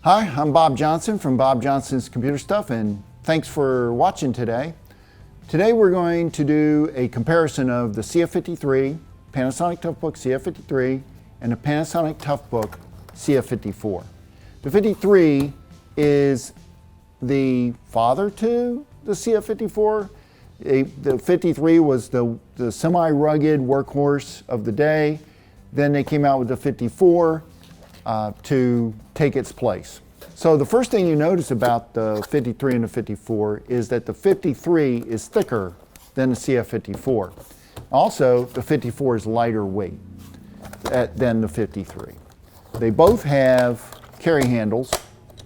Hi, I'm Bob Johnson from Bob Johnson's Computer Stuff, and thanks for watching today. Today we're going to do a comparison of the CF53, Panasonic Toughbook CF53, and the Panasonic Toughbook CF54. The 53 is the father to the CF54. The 53 was the semi-rugged workhorse of the day. Then they came out with the 54 to take its place. So the first thing you notice about the 53 and the 54 is that the 53 is thicker than the CF54. Also, the 54 is lighter weight than the 53. They both have carry handles,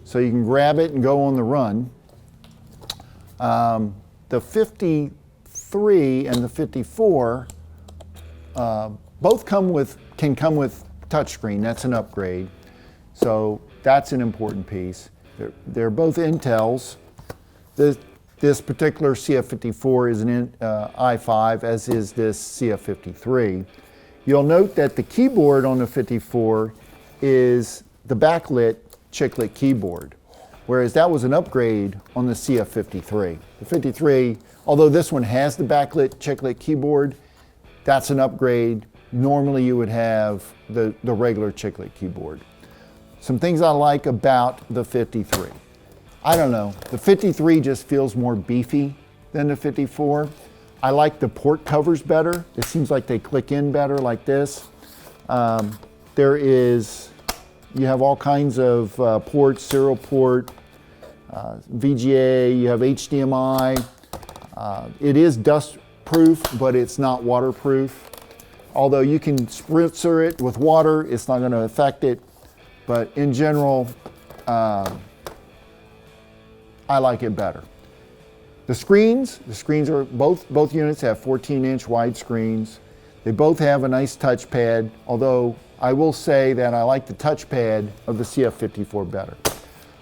so you can grab it and go on the run. The 53 and the 54 both can come with touchscreen. That's an upgrade. So that's an important piece. They're both Intels. This particular CF54 is an i5, as is this CF53. You'll note that the keyboard on the 54 is the backlit chiclet keyboard, whereas that was an upgrade on the CF53. The 53, although this one has the backlit chiclet keyboard, that's an upgrade. Normally you would have the regular chiclet keyboard. Some things I like about the 53. I don't know, the 53 just feels more beefy than the 54. I like the port covers better. It seems like they click in better like this. You have all kinds of ports, serial port, VGA, you have HDMI. It is dust proof, but it's not waterproof. Although you can spritzer it with water, it's not going to affect it. But in general, I like it better. The screens are both units have 14-inch wide screens. They both have a nice touchpad, although I will say that I like the touchpad of the CF54 better.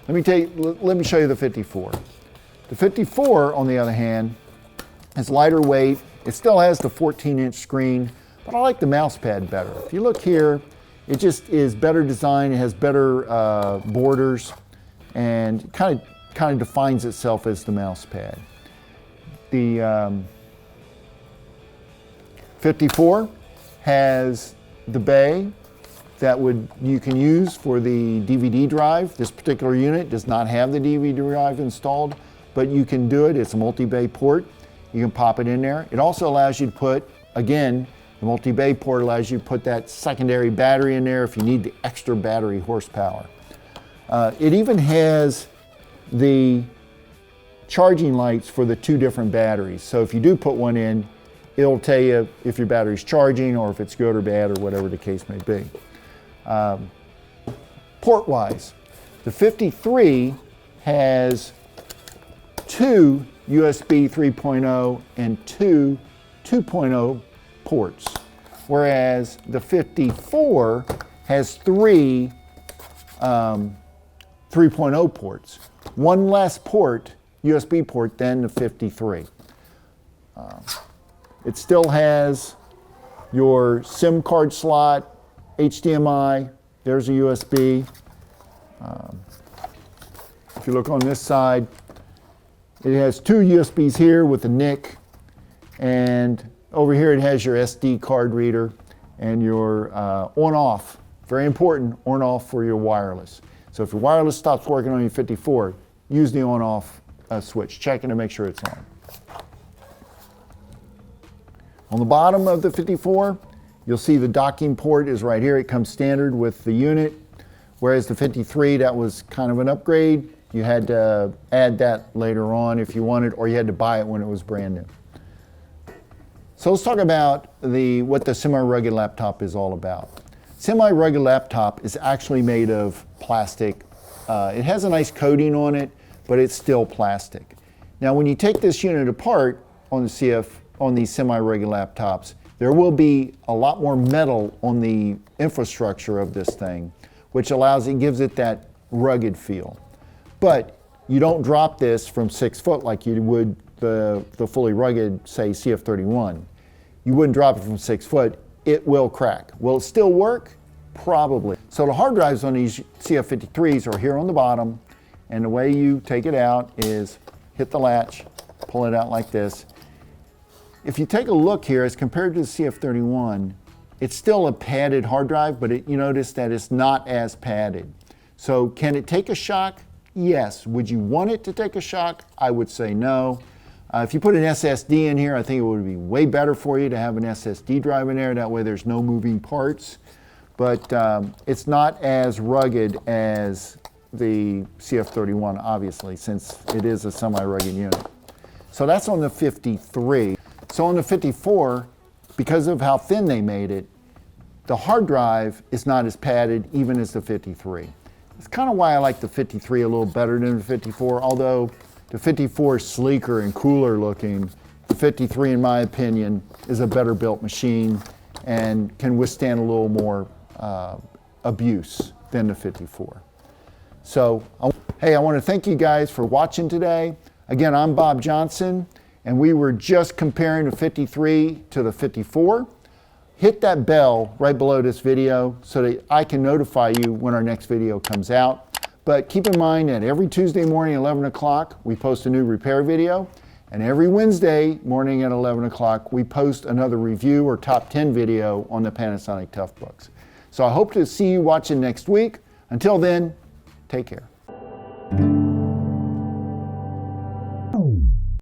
Let me show you the 54. The 54, on the other hand, is lighter weight. It still has the 14-inch screen, but I like the mouse pad better. If you look here, it just is better designed. It has better borders, and kind of defines itself as the mouse pad. The 54 has the bay that you can use for the DVD drive. This particular unit does not have the DVD drive installed, but you can do it. It's a multi-bay port. You can pop it in there. It also allows you to put, again, the multi-bay port allows you to put that secondary battery in there if you need the extra battery horsepower. It even has the charging lights for the two different batteries. So if you do put one in, it'll tell you if your battery's charging or if it's good or bad or whatever the case may be. Port-wise, the 53 has two USB 3.0 and two 2.0 ports, whereas the 54 has three 3.0 ports. One less port, USB port, than the 53. It still has your SIM card slot, HDMI, there's a USB. If you look on this side, it has two USBs here with a NIC, and over here it has your SD card reader and your on-off, very important, on-off for your wireless. So if your wireless stops working on your 54, use the on-off switch, checking to make sure it's on. On the bottom of the 54, you'll see the docking port is right here. It comes standard with the unit, whereas the 53, that was kind of an upgrade. You had to add that later on if you wanted, or you had to buy it when it was brand new. So let's talk about what the semi-rugged laptop is all about. Semi-rugged laptop is actually made of plastic. It has a nice coating on it, but it's still plastic. Now when you take this unit apart on these semi-rugged laptops, there will be a lot more metal on the infrastructure of this thing, which gives it that rugged feel. But you don't drop this from 6 foot like you would the fully rugged, say, CF31. You wouldn't drop it from 6 foot. it will crack. Will it still work? Probably. So the hard drives on these CF53s are here on the bottom, and the way you take it out is hit the latch, pull it out like this. If you take a look here, as compared to the CF31, it's still a padded hard drive, but you notice that it's not as padded. So can it take a shock? Yes. Would you want it to take a shock? I would say no. If you put an SSD in here, I think it would be way better for you to have an SSD drive in there. That way there's no moving parts. But it's not as rugged as the CF31, obviously, since it is a semi-rugged unit. So that's on the 53. So on the 54, because of how thin they made it, the hard drive is not as padded even as the 53. It's kind of why I like the 53 a little better than the 54, although the 54 is sleeker and cooler looking. The 53, in my opinion, is a better built machine and can withstand a little more abuse than the 54. So, hey, I want to thank you guys for watching today. Again, I'm Bob Johnson, and we were just comparing the 53 to the 54. Hit that bell right below this video so that I can notify you when our next video comes out. But keep in mind that every Tuesday morning at 11 o'clock, we post a new repair video. And every Wednesday morning at 11 o'clock, we post another review or top 10 video on the Panasonic Toughbooks. So I hope to see you watching next week. Until then, take care.